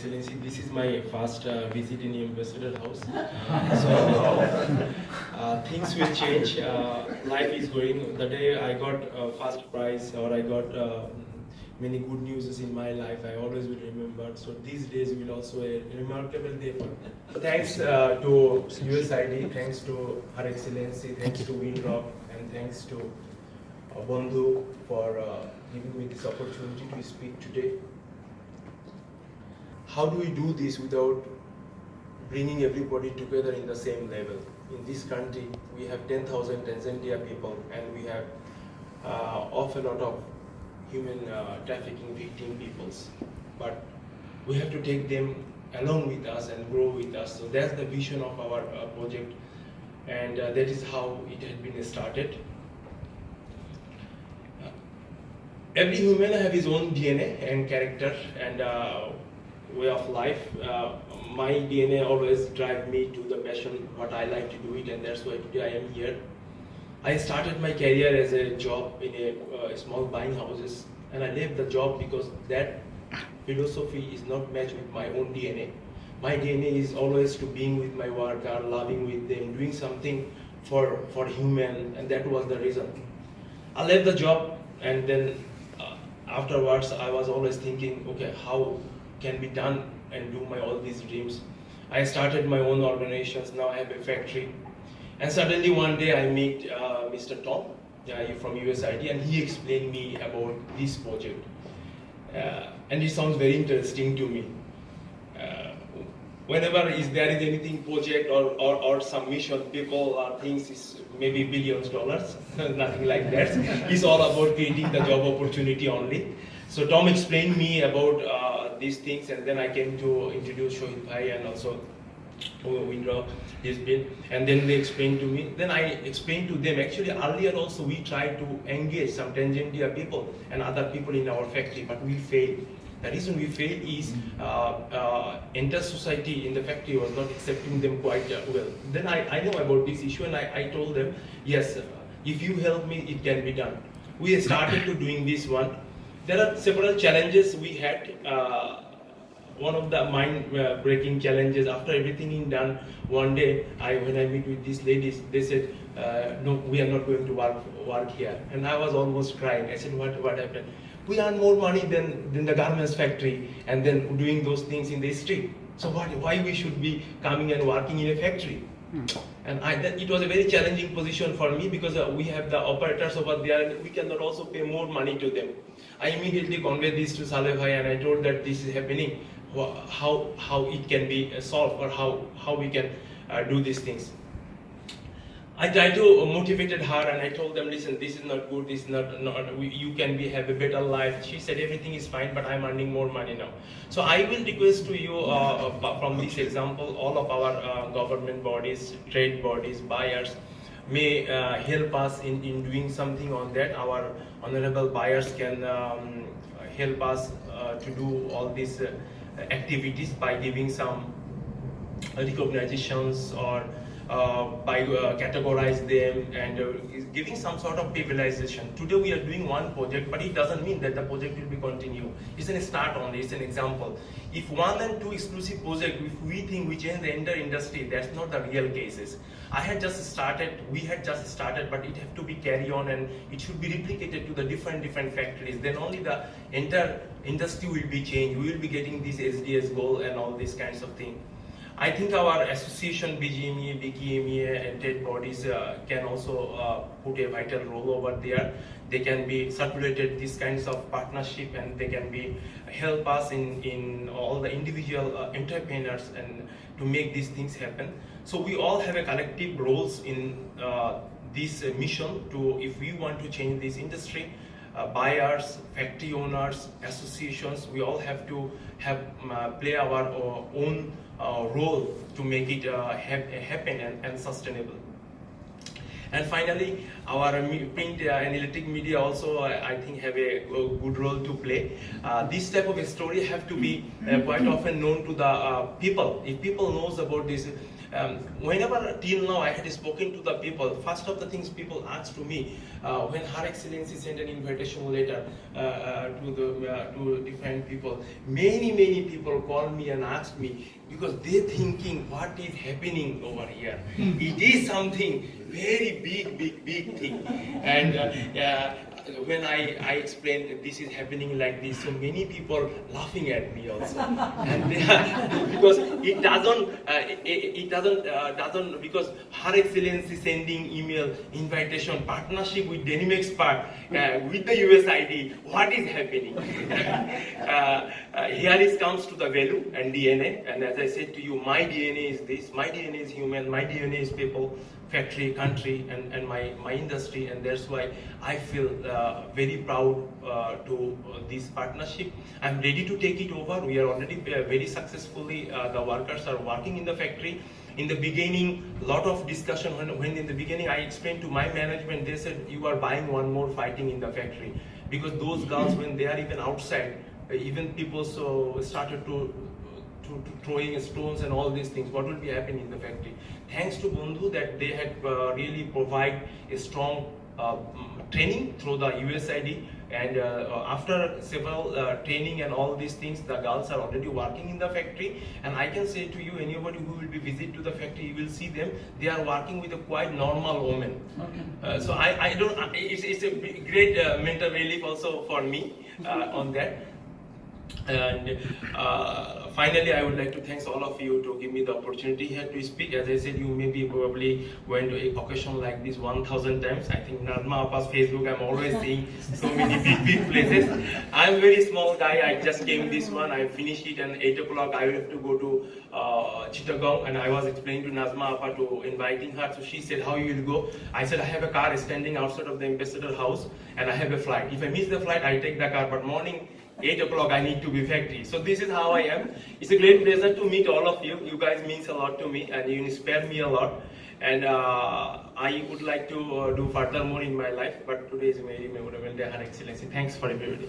Excellency, this is my first visit in the Ambassador House. Things will change. Life is going. The day I got first prize or I got many good news in my life, I always will remember. So these days will also a remarkable day for me. Thanks to USAID, thanks to Her Excellency, thanks to Windrock, and thanks to Bandhu for giving me this opportunity to speak today. How do we do this without bringing everybody together in the same level? In this country, we have 10,000 Transgender people, and we have awful lot of human trafficking victim peoples. But we have to take them along with us and grow with us. So that's the vision of our project, and that is how it had been started. Every human have his own DNA and character and way of life. My DNA always drive me to the passion, what I like to do it, and that's why today I am here. I started my career as a job in a small buying houses, and I left the job because that philosophy is not matched with my own DNA. My DNA is always to being with my worker, loving with them, doing something for human, and that was the reason. I left the job, and then afterwards I was always thinking, okay, how can be done and do my all these dreams. I started my own organizations. Now I have a factory, and suddenly one day I meet Mr. Tom from USAID, and he explained me about this project, and it sounds very interesting to me. Whenever there is anything project or some mission, people thinks is maybe billions dollars, nothing like that. It's all about creating the job opportunity only. So Tom explained me about these things, and then I came to introduce Shohid Bhai and also Windrock, he's been, and then they explained to me. Then I explained to them, actually earlier also we tried to engage some Transgender people and other people in our factory, but we failed. The reason we failed is entire society in the factory was not accepting them quite well. Then I know about this issue, and I told them, yes, if you help me, it can be done. We started to doing this one. There are several challenges we had. One of the mind-breaking challenges, after everything is done, one day when I meet with these ladies, they said, no, we are not going to work here. And I was almost crying. I said, what happened? We earn more money than the garments factory and then doing those things in the street. So why we should be coming and working in a factory? And it was a very challenging position for me, because we have the operators over there and we cannot also pay more money to them. I immediately conveyed this to Saleh Bhai, and I told that this is happening, how it can be solved, or how we can do these things. I tried to motivate her, and I told them, listen, this is not good, this is not you can have a better life. She said everything is fine, but I'm earning more money now. So I will request to you from this example, all of our government bodies, trade bodies, buyers may help us in doing something on that. Our honorable buyers can help us to do all these activities by giving some recognitions, or by categorize them and giving some sort of privatization. Today we are doing one project, but it doesn't mean that the project will be continued. It's a start only, it's an example. If one and two exclusive projects, if we think we change the entire industry, that's not the real cases. We had just started, but it has to be carry on, and it should be replicated to the different factories. Then only the entire industry will be changed. We will be getting this SDS goal and all these kinds of things. I think our association, BGMEA, BKMEA, and trade bodies can also put a vital role over there. They can be circulated these kinds of partnership, and they can be help us in all the individual entrepreneurs and to make these things happen. So we all have a collective roles in this mission to, if we want to change this industry, buyers, factory owners, associations, we all have to play our own role to make it happen and sustainable. And finally, our print and electric media also, I think, have a good role to play. This type of a story have to be quite often known to the people. If people knows about this, Whenever till now I had spoken to the people, first of the things people asked to me, when Her Excellency sent an invitation letter to different people, many people called me and asked me, because they thinking what is happening over here. It is something very big thing. And when I explained that this is happening like this, so many people laughing at me also, and because it doesn't because Her Excellency sending email invitation partnership with Denim expert with the USAID, what is happening? Here it comes to the value and DNA, and as I said to you, my DNA is this, my DNA is human, my DNA is people, factory, country, and my industry, and that's why I feel very proud to this partnership. I'm ready to take it over. We are already very successfully, the workers are working in the factory. In the beginning, a lot of discussion, when in the beginning I explained to my management, they said, you are buying one more fighting in the factory. Because those girls, when they are even outside, even people started to throwing stones and all these things, what will be happening in the factory. Thanks to Bundhu that they had really provide a strong training through the USAID, and after several training and all these things, the girls are already working in the factory, and I can say to you, anybody who will be visit to the factory, you will see them, they are working with a quite normal woman. Okay. So I don't, it's a great mental relief also for me on that. And finally, I would like to thank all of you to give me the opportunity here to speak. As I said, you maybe probably went to a occasion like this 1,000 times. I think Nazma Appa's Facebook, I'm always seeing so many big places. I'm a very small guy. I just came this one. I finished it, and 8 o'clock I will have to go to Chittagong, and I was explaining to Nazma Appa to inviting her. So she said, how you will go? I said, I have a car standing outside of the ambassador house, and I have a flight. If I miss the flight, I take the car, but morning 8 o'clock I need to be factory. So this is how I am. It's a great pleasure to meet all of you. You guys means a lot to me, and you inspire me a lot. And I would like to do further more in my life, but today is a very memorable day, Her Excellency. Thanks for everybody.